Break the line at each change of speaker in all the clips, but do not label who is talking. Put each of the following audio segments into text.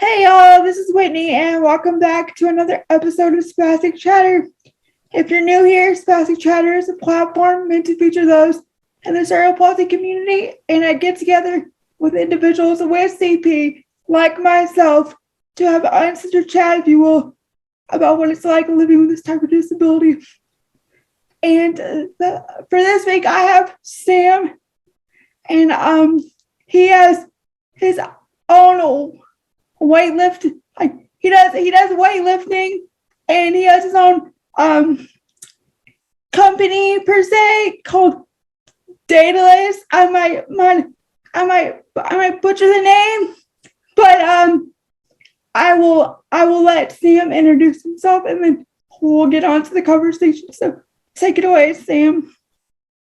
Hey y'all, this is Whitney, and welcome back to another episode of Spastic Chatter. If you're new here, Spastic Chatter is a platform meant to feature those in the Cerebral Palsy community, and I get together with individuals with CP, like myself, to have an uncensored chat, if you will, about what it's like living with this type of disability. And for this week, I have Sam, and he has his own he does weightlifting, and he has his own company per se called Daidalos. I might butcher the name, but I will let Sam introduce himself, and then we'll get on to the conversation. So take it away, Sam.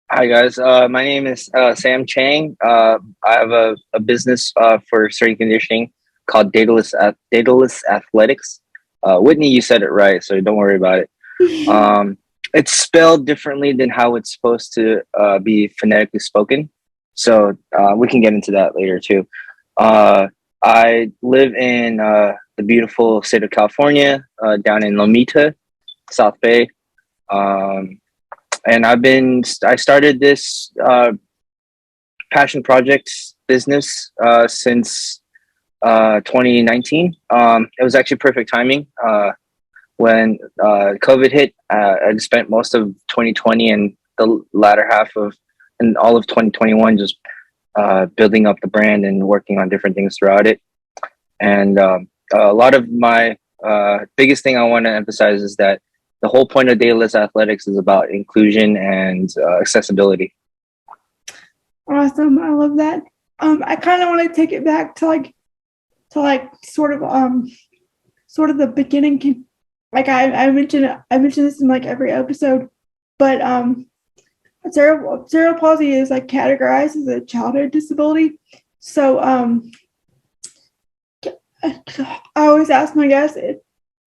Hi guys, my name is Sam Chang. I have a business for strength conditioning called Daidalos Athletics. Whitney, you said it right, so don't worry about it. It's spelled differently than how it's supposed to be phonetically spoken, so we can get into that later too. I live in the beautiful state of California, down in Lomita, South Bay. And I started this passion projects business since 2019. It was actually perfect timing. When COVID hit, I spent most of 2020 and the latter half and all of 2021 just building up the brand and working on different things throughout it. And a lot of my biggest thing I want to emphasize is that the whole point of Daidalos Athletics is about inclusion and accessibility.
Awesome, I love that. I kind of want to take it back to sort of the beginning. Like I mentioned this in like every episode, but cerebral palsy is like categorized as a childhood disability. So I always ask my guests,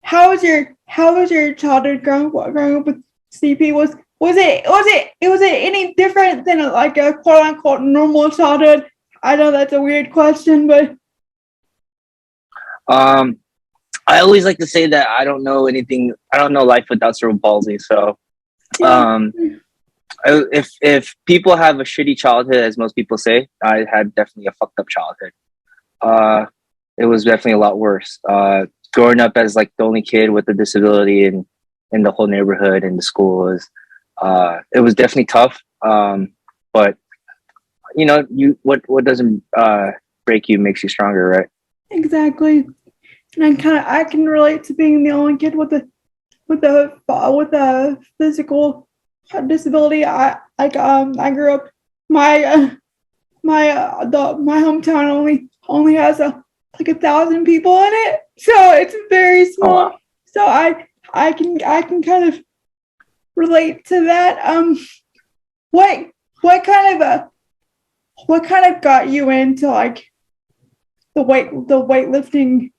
how was your childhood growing up with CP? Was it any different than like a quote unquote normal childhood? I know that's a weird question, but
I always like to say that I don't know life without cerebral palsy. So if people have a shitty childhood, as most people say, I had definitely a fucked up childhood. It was definitely a lot worse. Growing up as like the only kid with a disability in the whole neighborhood and the school it was definitely tough. But you know, what doesn't break you makes you stronger, right?
Exactly. And I can relate to being the only kid with a physical disability. I grew up, my hometown only has like 1,000 people in it, so it's very small. Oh, wow. So I can kind of relate to that. What kind of got you into like the weightlifting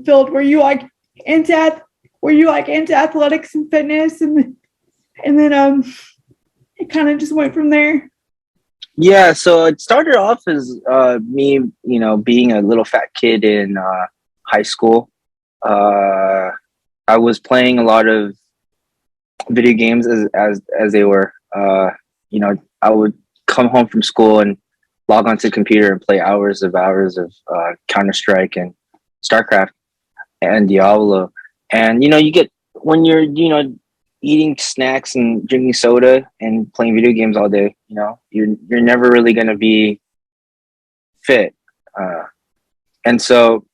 field? Were you like into athletics and fitness, and then it kind of just went from there?
Yeah, so it started off as me, being a little fat kid in high school. I was playing a lot of video games as they were. I would come home from school and log onto the computer and play hours of Counter-Strike and StarCraft and Diablo. And you get, when you're eating snacks and drinking soda and playing video games all day, you're never really going to be fit. And so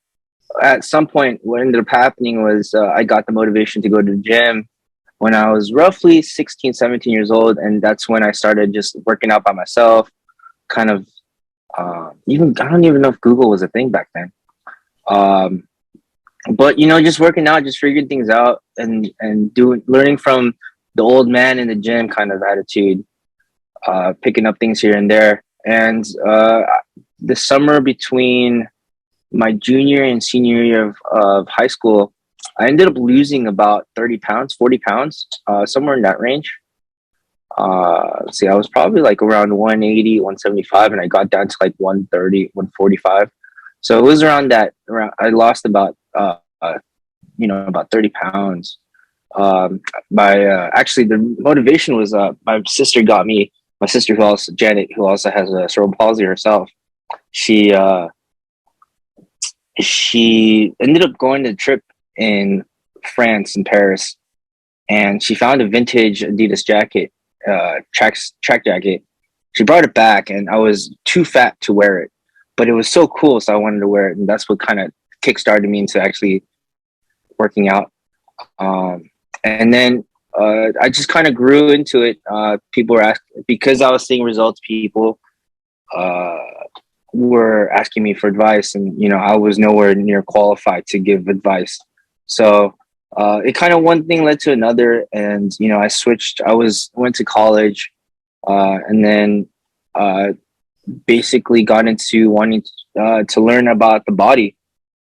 at some point, what ended up happening was I got the motivation to go to the gym when I was roughly 16, 17 years old. And that's when I started just working out by myself, kind of I don't even know if Google was a thing back then. But just working out, just figuring things out and learning from the old man in the gym kind of attitude, picking up things here and there. And the summer between my junior and senior year of high school, I ended up losing about 30 pounds, 40 pounds, somewhere in that range. Let's see, I was probably like around 180, 175, and I got down to like 130, 145. So it was around that. Around I lost about about 30 pounds. My actually the motivation was my sister got me. My sister, who also Janet, who also has a cerebral palsy herself. She she ended up going to a trip in France, in Paris, and she found a vintage Adidas jacket, track jacket. She brought it back, and I was too fat to wear it, but it was so cool, so I wanted to wear it, and that's what kind of kickstarted me into actually working out. And then I just kind of grew into it. People were asking, because I was seeing results. People uh, were asking me for advice, and I was nowhere near qualified to give advice. So it kind of one thing led to another, and I switched. Went to college, and then basically got into wanting to learn about the body.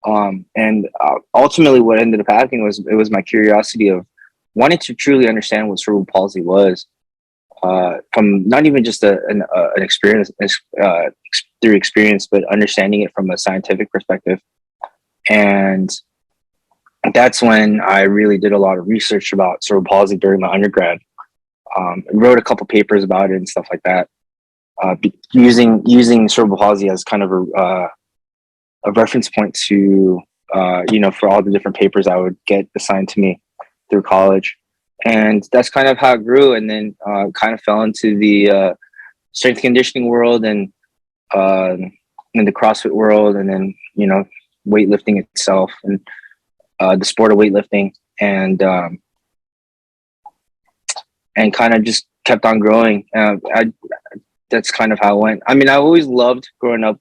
And ultimately, what ended up happening was it was my curiosity of wanting to truly understand what cerebral palsy was, from not even just an experience through experience, but understanding it from a scientific perspective. And that's when I really did a lot of research about cerebral palsy during my undergrad. Wrote a couple papers about it and stuff like that, using cerebral palsy as kind of a reference point to for all the different papers I would get assigned to me through college. And that's kind of how it grew, and then kind of fell into the strength conditioning world, and in the CrossFit world, and then weightlifting itself, and the sport of weightlifting, and kind of just kept on growing. That's kind of how it went. I mean, I always loved growing up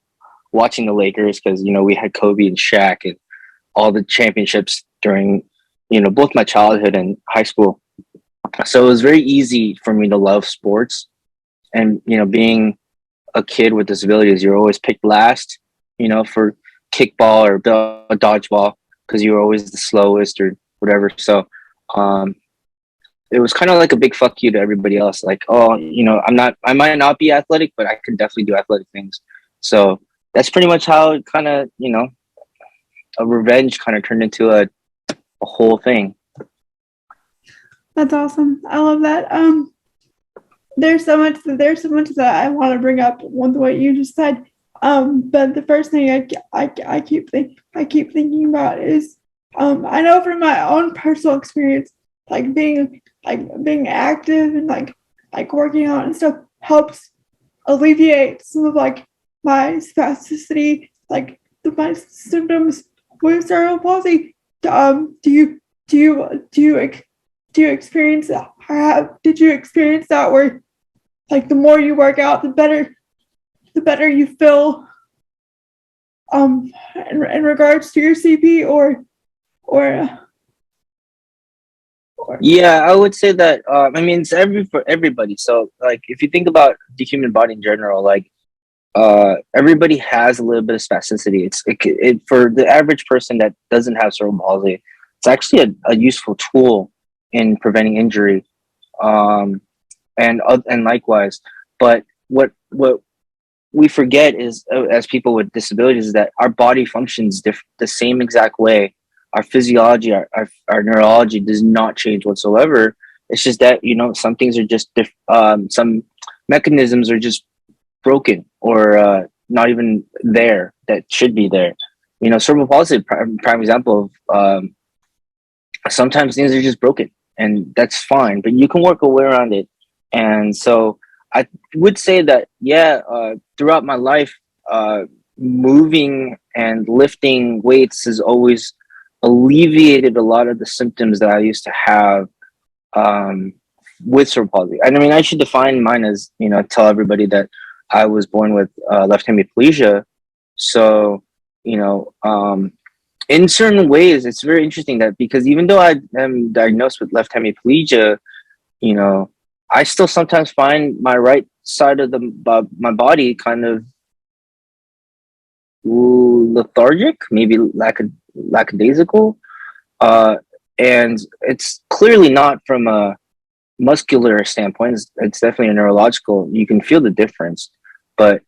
watching the Lakers, because we had Kobe and Shaq and all the championships during both my childhood and high school. So it was very easy for me to love sports. And being a kid with disabilities, you're always picked last, for kickball or dodgeball, because you were always the slowest or whatever. So it was kind of like a big fuck you to everybody else. Like, oh, I might not be athletic, but I can definitely do athletic things. So that's pretty much how it kind of, a revenge kind of turned into a whole thing.
That's awesome. I love that. There's so much that I want to bring up with what you just said. But the first thing I keep thinking about is, I know from my own personal experience, being active and like working out and stuff helps alleviate some of my spasticity, my symptoms with cerebral palsy. Do you experience that? Did you experience that where the more you work out, the better you feel in regards to your CP or
Yeah, I would say that. I mean, it's for everybody. So, if you think about the human body in general, everybody has a little bit of spasticity. It for the average person that doesn't have cerebral palsy, it's actually a useful tool in preventing injury, and likewise. But what we forget is, as people with disabilities, is that our body functions the same exact way. Our physiology, our neurology does not change whatsoever. It's just that some things are just some mechanisms are just broken, or not even there, that should be there. Cerebral palsy is a prime example of sometimes things are just broken, and that's fine, but you can work a way around it. And so I would say that, throughout my life, moving and lifting weights has always alleviated a lot of the symptoms that I used to have with cerebral palsy. And I mean, I should define mine as, tell everybody that I was born with left hemiplegia. So, in certain ways, it's very interesting that, because even though I am diagnosed with left hemiplegia, I still sometimes find my right side of my body kind of lethargic, maybe lackadaisical. And it's clearly not from a muscular standpoint. It's definitely a neurological. You can feel the difference. But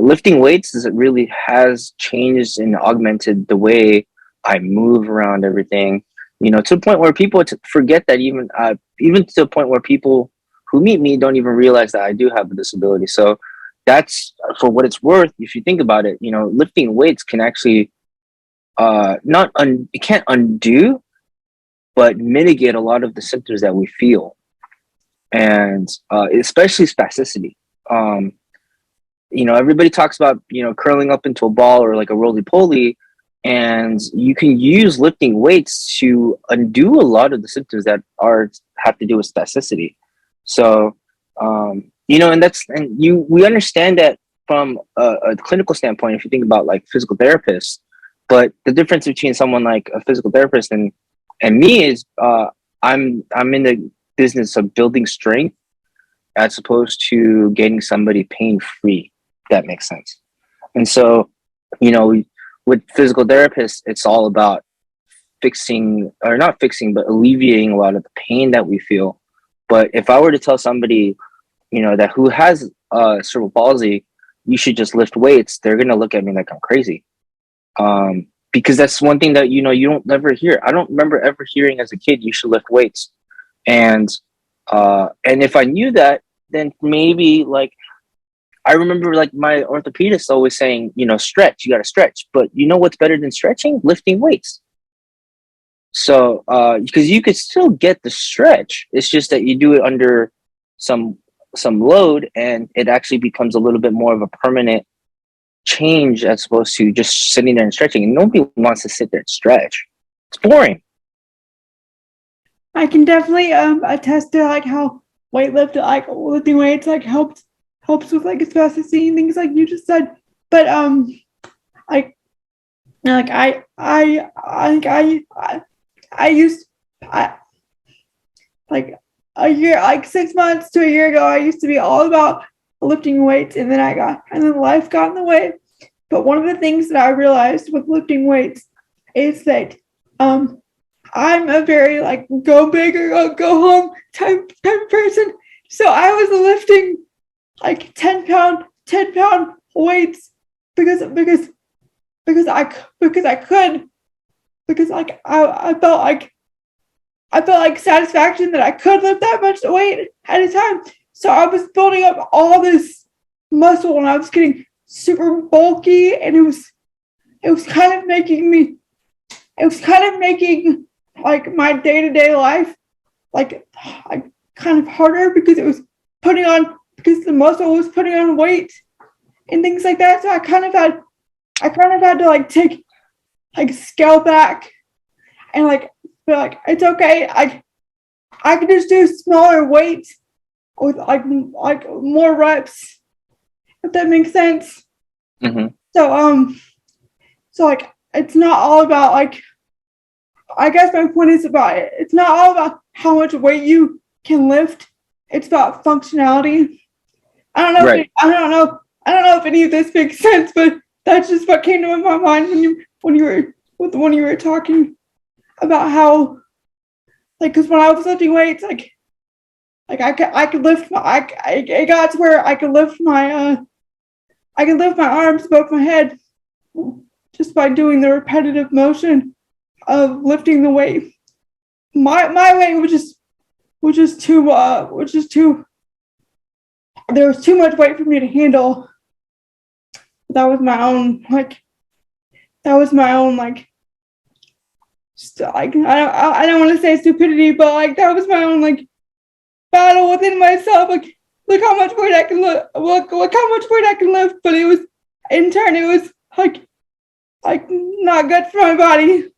lifting weights is, it really has changed and augmented the way I move around everything. You know, to the point where people forget that even to the point where people who meet me don't even realize that I do have a disability. So that's for what it's worth. If you think about it, you know, lifting weights can actually not it can't undo, but mitigate a lot of the symptoms that we feel, and especially spasticity. You know, everybody talks about, you know, curling up into a ball or like a roly poly, and you can use lifting weights to undo a lot of the symptoms that have to do with spasticity. So, you know, we understand that from a clinical standpoint, if you think about like physical therapists, but the difference between someone like a physical therapist and me is, I'm in the business of building strength as opposed to getting somebody pain free. That makes sense. And so, you know, with physical therapists, it's all about fixing, or not fixing, but alleviating a lot of the pain that we feel. But if I were to tell somebody, you know, that who has cerebral palsy, you should just lift weights, they're gonna look at me like I'm crazy. Because that's one thing that, you know, you don't ever hear. I don't remember ever hearing as a kid, you should lift weights. And if I knew that, then maybe like, I remember like my orthopedist always saying, you know, stretch, you got to stretch. But you know what's better than stretching? Lifting weights. So, because you could still get the stretch, it's just that you do it under some load, and it actually becomes a little bit more of a permanent change as opposed to just sitting there and stretching. And nobody wants to sit there and stretch. It's boring.
I can definitely attest to like how lifting weights like helps with like spasticity and things like you just said. But like I used like a year, like 6 months to a year ago, I used to be all about lifting weights, and then life got in the way. But one of the things that I realized with lifting weights is that I'm a very like go big or go home type person. So I was lifting like 10 pound weights because I could, because like I felt like satisfaction that I could lift that much weight at a time. So I was building up all this muscle, and I was getting super bulky, and it was kind of making like my day-to-day life like kind of harder, because because the muscle was putting on weight and things like that. So I kind of had to like take like scale back and like be like, it's okay, I can just do smaller weights with like more reps, if that makes sense.
Mm-hmm.
So like it's not all about like, I guess my point is about it. It's not all about how much weight you can lift. It's about functionality. I don't know.
Right.
I don't know if any of this makes sense, but that's just what came to my mind when you were talking about how, like, because when I was lifting weights, like I could lift my, it got to where I could lift my arms above my head just by doing the repetitive motion of lifting the weight. My weight was just too, there was too much weight for me to handle. That was my own like I don't want to say stupidity, but like that was my own like battle within myself. Like, look how much weight I can lift. Look how much weight I can lift. But it was, in turn, it was like not good for my body.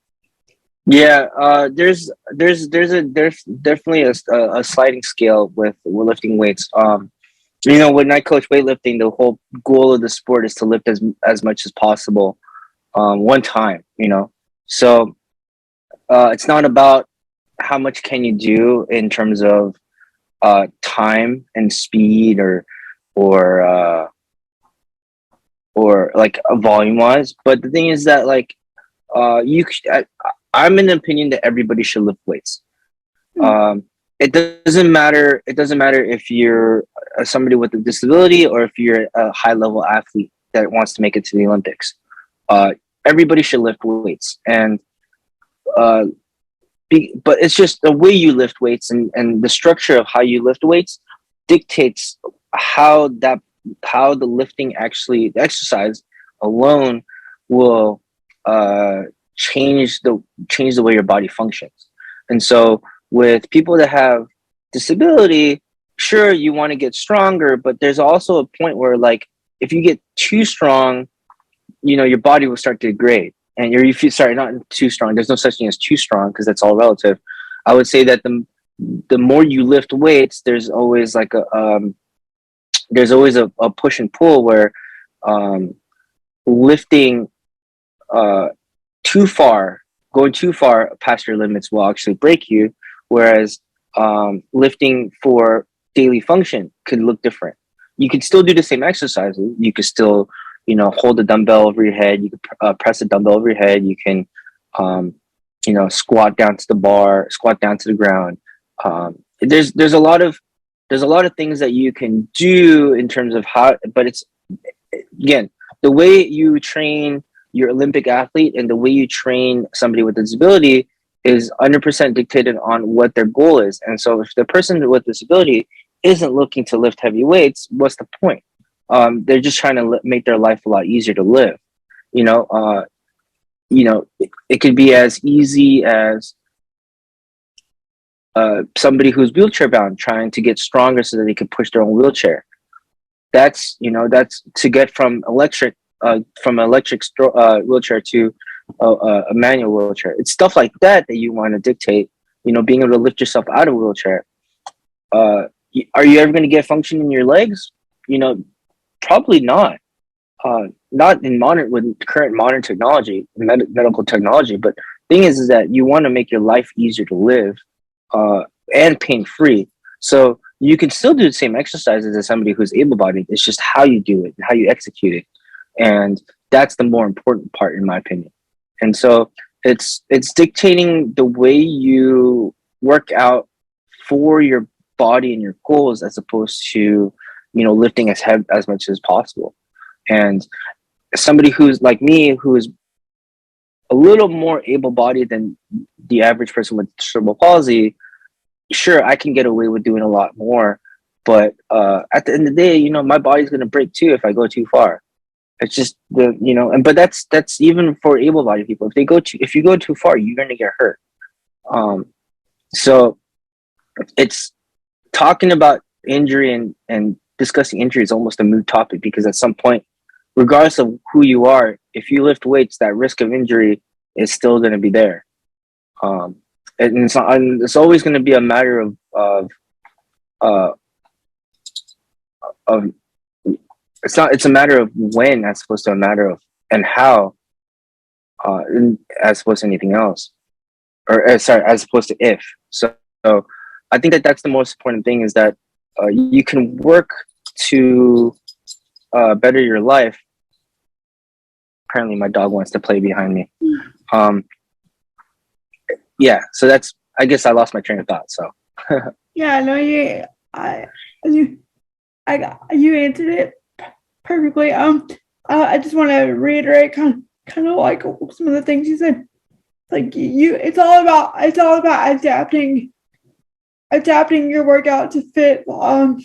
Yeah, there's definitely a sliding scale with lifting weights. You know, when I coach weightlifting, the whole goal of the sport is to lift as much as possible, one time. You know, so it's not about how much can you do in terms of time and speed, or like volume wise. But the thing is that like I'm in the opinion that everybody should lift weights. it doesn't matter. It doesn't matter if you're somebody with a disability or if you're a high level athlete that wants to make it to the Olympics. Uh, Everybody should lift weights, and uh, but it's just the way you lift weights and the structure of how you lift weights dictates how that how the lifting actually the exercise alone will uh, change the way your body functions. And so with people that have disability, sure you want to get stronger, but there's also a point where like if you get too strong, you know, your body will start to degrade. And you're if you sorry, not too strong. There's no such thing as too strong because that's all relative. I would say that the more you lift weights, there's always a push and pull where um, lifting uh, too far, going too far past your limits will actually break you. Whereas lifting for daily function could look different. You could still do the same exercises. You could still, you know, hold the dumbbell over your head. You could press the dumbbell over your head. You can, um, you know, squat down to the bar, squat down to the ground. There's a lot of things that you can do in terms of how, but it's again the way you train your Olympic athlete and the way you train somebody with a disability is 100% dictated on what their goal is. And so if the person with disability isn't looking to lift heavy weights, what's the point? They're just trying to make their life a lot easier to live. You know, it could be as easy as somebody who's wheelchair bound trying to get stronger so that they can push their own wheelchair. That's to get from wheelchair to a manual wheelchair. It's stuff like that that you want to dictate. You know, being able to lift yourself out of a wheelchair. Are you ever going to get function in your legs? You know, probably not. Not in modern with current modern technology, medical technology. But thing is that you want to make your life easier to live and pain free. So you can still do the same exercises as somebody who's able-bodied. It's just how you do it, how you execute it, and that's the more important part, in my opinion. And so it's dictating the way you work out for your body and your goals, as opposed to, you know, lifting as much as possible. And somebody who's like me, who is a little more able-bodied than the average person with cerebral palsy, sure, I can get away with doing a lot more, but at the end of the day, you know, my body's gonna break too if I go too far. It's just but that's even for able-bodied people. If you go too far, you're gonna get hurt. So it's talking about injury and discussing injury is almost a moot topic, because at some point, regardless of who you are, if you lift weights, that risk of injury is still gonna be there. And it's always going to be a matter uh, of it's a matter of when, as opposed to a matter of and how, as opposed to anything else, or sorry, as opposed to if. So I think that that's the most important thing, is that you can work to better your life. Apparently my dog wants to play behind me. Yeah, so that's, I guess I lost my train of thought. So
Yeah, no, you answered it perfectly. I just want to reiterate kind of like some of the things you said. Like it's all about adapting your workout to fit your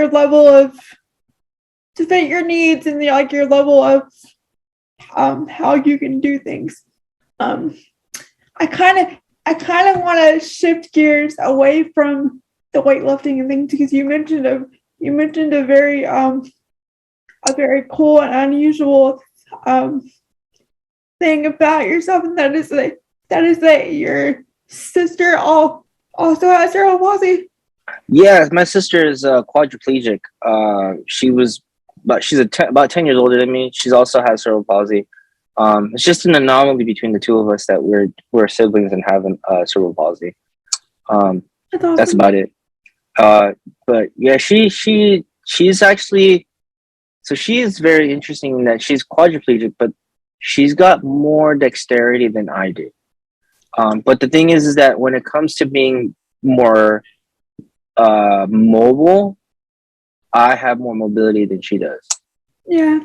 level of, to fit your needs and your level of how you can do things. I kind of want to shift gears away from the weightlifting and things, because you mentioned a very cool and unusual thing about yourself, and that is that your sister also has cerebral palsy.
Yeah, my sister is quadriplegic. She's about 10 years older than me. She's also has cerebral palsy. It's just an anomaly between the two of us that we're siblings and have cerebral palsy.
That's awesome.
That's about it. But yeah, she's actually, so she is very interesting in that she's quadriplegic, but she's got more dexterity than I do. But the thing is that when it comes to being more mobile, I have more mobility than she does.
Yeah.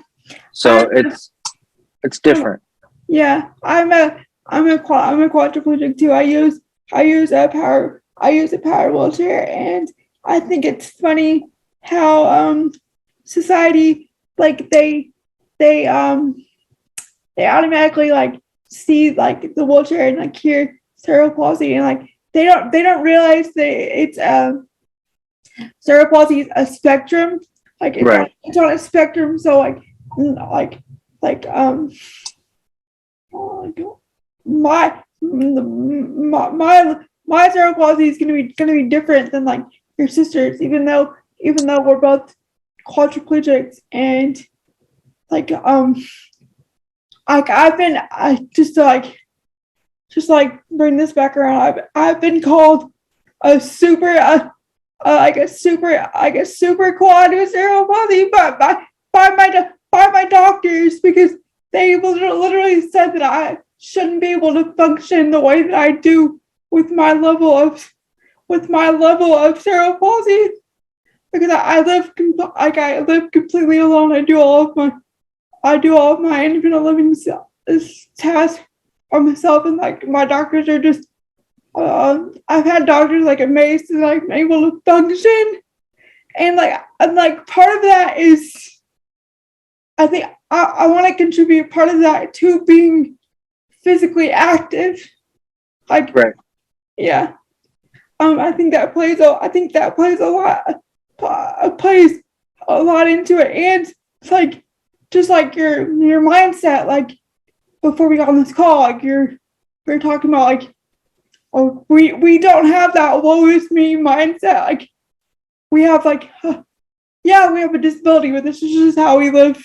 So it's different.
Yeah, I'm a quadriplegic too. I use a power wheelchair, and I think it's funny how society, like, they automatically like see like the wheelchair and like hear cerebral palsy, and like they don't realize that it's cerebral palsy is a spectrum. Like
Right.
it's on a spectrum, so like my cerebral palsy is gonna be different than like your sister's, even though we're both quadriplegics. And like I've been just like bring this back around. I've been called a super like a super quad with cerebral palsy, but by my doctors, because they literally said that I shouldn't be able to function the way that I do with my level of cerebral palsy, because I live completely alone. I do all of my independent living tasks for myself, and like my doctors are just I've had doctors like amazed that I'm able to function, and like part of that is, I think I want to contribute part of that to being physically active. Like,
Right.
yeah. I think that plays a lot plays a lot into it. And it's like, just like your mindset, like before we got on this call, like we're talking about like, oh, we don't have that woe is me mindset. Like we have like, yeah, we have a disability, but this is just how we live.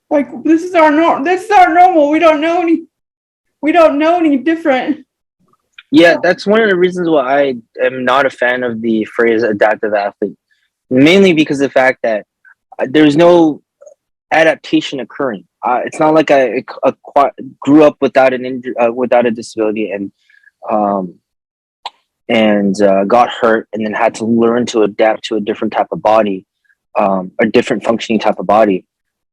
Like this is our normal. We don't know any different.
Yeah, that's one of the reasons why I am not a fan of the phrase adaptive athlete. Mainly because of the fact that there's no adaptation occurring. It's not like I grew up without without a disability um, and got hurt and then had to learn to adapt to a different type of body, a different functioning type of body.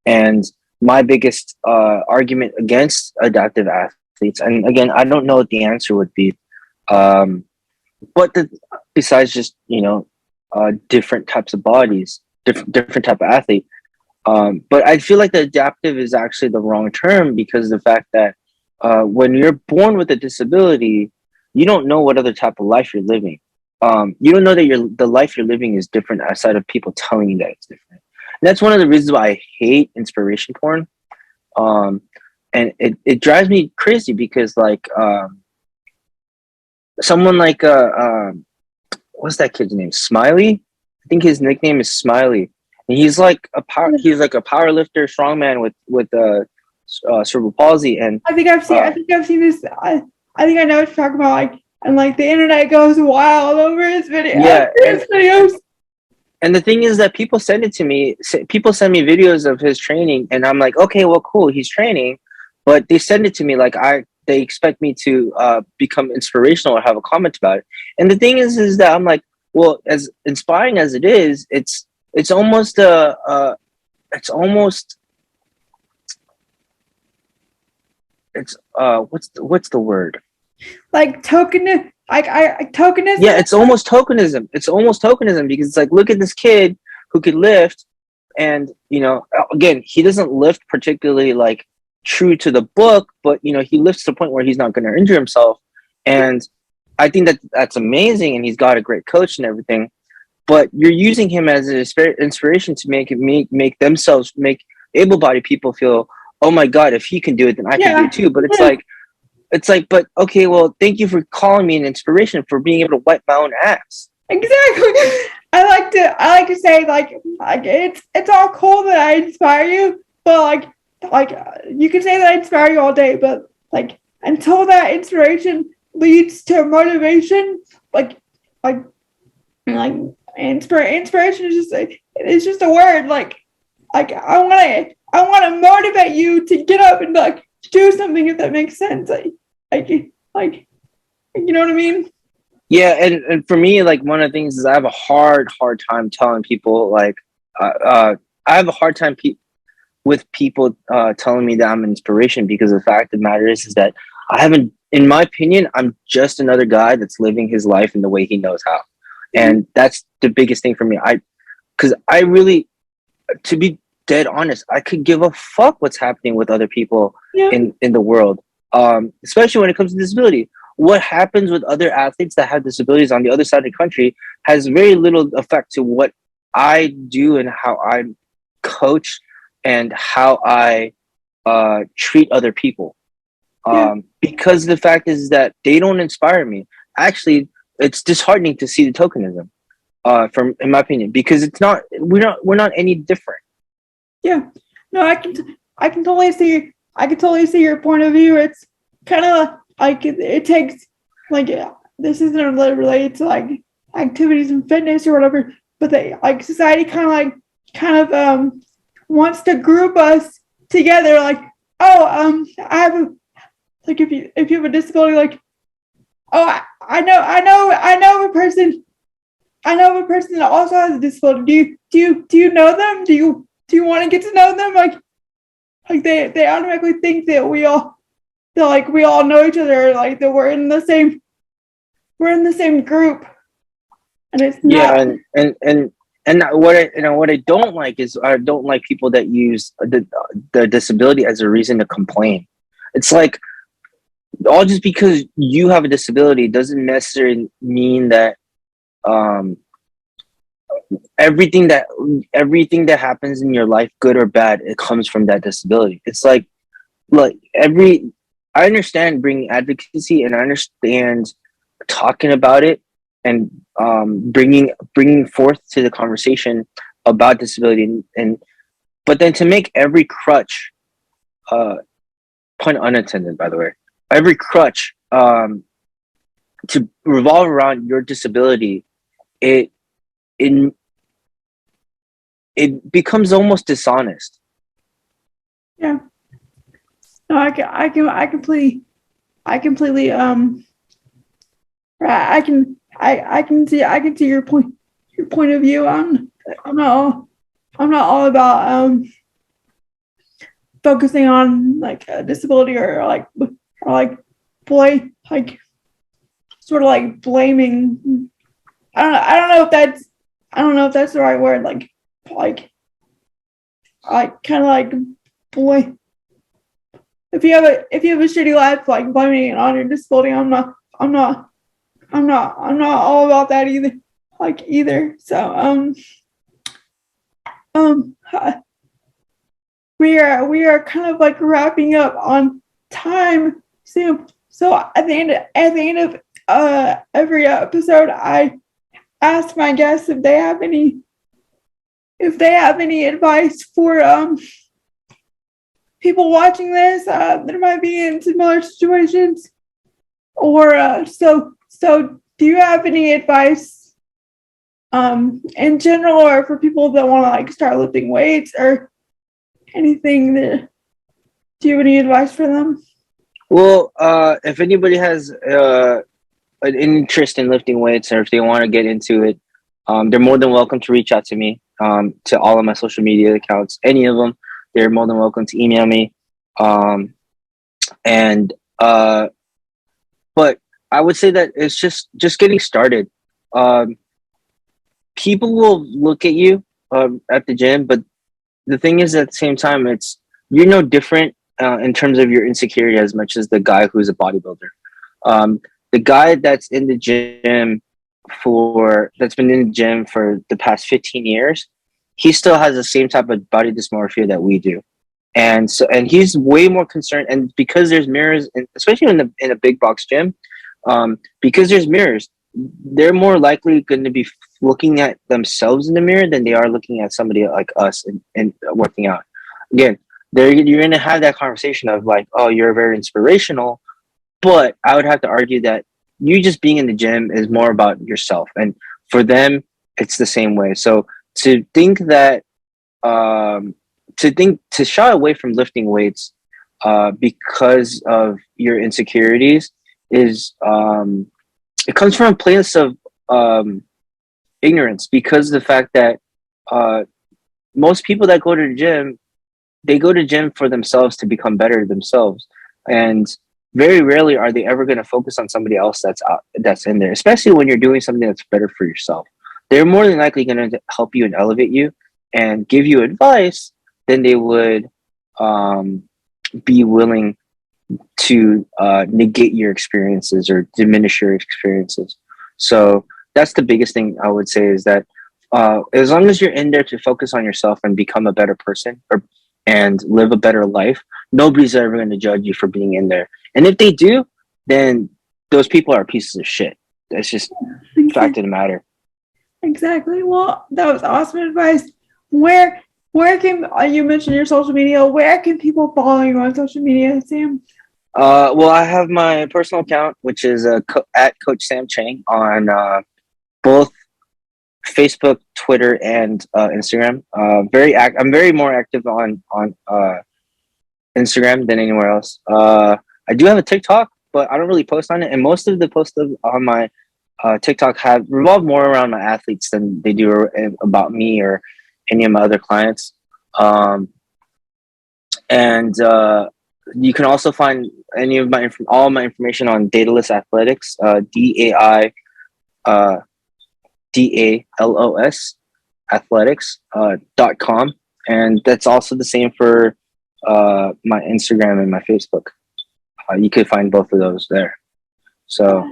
And my biggest argument against adaptive athletes, and again, I don't know what the answer would be, but besides just different types of bodies, different type of athlete. But I feel like the adaptive is actually the wrong term, because of the fact that when you're born with a disability, you don't know what other type of life you're living. You don't know that the life you're living is different outside of people telling you that it's different. And that's one of the reasons why I hate inspiration porn. And it drives me crazy, because like someone like what's that kid's name? Smiley? I think his nickname is Smiley. And he's like a power lifter, strongman with cerebral palsy. And
I think I've seen this. I think I know what you're talking about. Like, and like the internet goes wild over his video.
Yeah,
videos.
And the thing is that people send it to me. People send me videos of his training, and I'm like, okay, well, cool, he's training, but they send it to me like they expect me to become inspirational or have a comment about it. And the thing is that I'm like, well, as inspiring as it is, it's almost what's the word?
Like tokenism.
Yeah, it's almost tokenism. It's almost tokenism, because it's like, look at this kid who could lift, and again, he doesn't lift particularly like true to the book, but he lifts to the point where he's not going to injure himself. And I think that's amazing, and he's got a great coach and everything. But you're using him as an inspiration to make able-bodied people feel, oh my god, if he can do it, then I can do it too. But it's like, but okay, well, thank you for calling me an inspiration for being able to wipe my own ass.
Exactly. I like to say like it's all cool that I inspire you, but like you can say that I inspire you all day, but like until that inspiration leads to motivation, like inspiration is just a word. Like I want to motivate you to get up and like do something, if that makes sense. Like you know what I mean?
Yeah, and for me, like one of the things is I have a hard time telling people like I have a hard time with people telling me that I'm an inspiration, because the fact of the matter is that I haven't, in my opinion, I'm just another guy that's living his life in the way he knows how,
Mhm.
and that's the biggest thing for me. Because I really, to be dead honest, I could give a fuck what's happening with other people
Yeah,
in the world, especially when it comes to disability. What happens with other athletes that have disabilities on the other side of the country has very little effect to what I do and how I coach and how I treat other people.
yeah,
Because the fact is that they don't inspire me. Actually, it's disheartening to see the tokenism, from in my opinion, because it's not we're not any different.
yeah. No, I can totally see. I can totally see your point of view. It's kind of like it takes like this isn't related to like activities and fitness or whatever, but they like society kind of wants to group us together. Like, oh, I have a like if you have a disability, like, oh, I know of a person. I know of a person that also has a disability. Do you know them? Do you want to get to know them? Like they automatically think that we all know each other, like that we're in the same group, and it's
Yeah,
not.
and what I don't like is I don't like people that use the disability as a reason to complain. It's like, all just because you have a disability doesn't necessarily mean that um everything that everything that happens in your life, good or bad, it comes from that disability. It's like, look, every I understand bringing advocacy, and I understand talking about it, and bringing forth to the conversation about disability, and but then to make every crutch, uh pun unintended by the way, every crutch to revolve around your disability, it it it becomes almost dishonest.
Yeah, no, I completely I can see your point of view. I'm not all, I'm not all about focusing on like a disability or like boy like sort of like blaming. I don't know if that's I don't know if that's the right word. Like kind of like boy. If you have a shitty life, like blaming it on your disability, I'm not all about that either. Like either. So um we are kind of like wrapping up on time soon. So at the end of every episode, I ask my guests if they have any advice for people watching this that might be in similar situations. Or so do you have any advice in general, or for people that want to like start lifting weights or anything that do you have any advice for them?
Well, if anybody has an interest in lifting weights, or if they want to get into it, they're more than welcome to reach out to me, to all of my social media accounts, any of them. They're more than welcome to email me. Um, and But I would say that it's just getting started. Um, People will look at you at the gym, but the thing is, at the same time, it's you're no different in terms of your insecurity as much as the guy who's a bodybuilder. Um, the guy that's in the gym that's been in the gym for the past 15 years, he still has the same type of body dysmorphia that we do. And he's way more concerned, and because there's mirrors, and especially in a big box gym, because there's mirrors, they're more likely going to be looking at themselves in the mirror than they are looking at somebody like us and working out. Again, you're going to have that conversation of like, oh, you're very inspirational, but I would have to argue that you just being in the gym is more about yourself, and for them, it's the same way. So to think that um, to shy away from lifting weights because of your insecurities is it comes from a place of ignorance, because of the fact that most people that go to the gym, they go to gym for themselves to become better themselves, and very rarely are they ever going to focus on somebody else that's in there, especially when you're doing something that's better for yourself. They're more than likely going to help you and elevate you and give you advice than they would be willing to negate your experiences or diminish your experiences. So that's the biggest thing I would say, is that as long as you're in there to focus on yourself and become a better person, and live a better life, nobody's ever going to judge you for being in there. And if they do, then those people are pieces of shit. That's just fact of the matter.
Exactly. Well, that was awesome advice. Where can you mention your social media? Where can people follow you on social media, Sam?
Well, I have my personal account, which is at Coach Sam Chang on both Facebook, Twitter, and Instagram. I'm very more active on Instagram than anywhere else. I do have a TikTok, but I don't really post on it, and most of the posts on my TikTok have revolved more around my athletes than they do about me or any of my other clients. And you can also find any of all my information on Daidalos Athletics, DAIDALOS athletics.com, and that's also the same for my Instagram and my Facebook. You could find both of those there. So,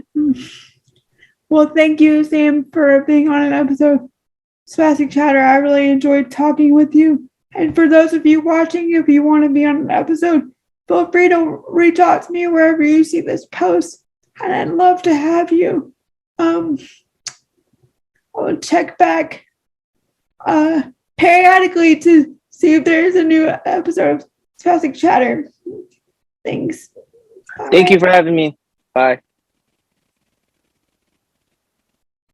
well, thank you, Sam, for being on an episode of Spastic Chatter. I really enjoyed talking with you. And for those of you watching, if you want to be on an episode, feel free to reach out to me wherever you see this post, and I'd love to have you. I'll check back periodically to see if there's a new episode of Spastic Chatter. Thanks.
Thank you for having me. Bye.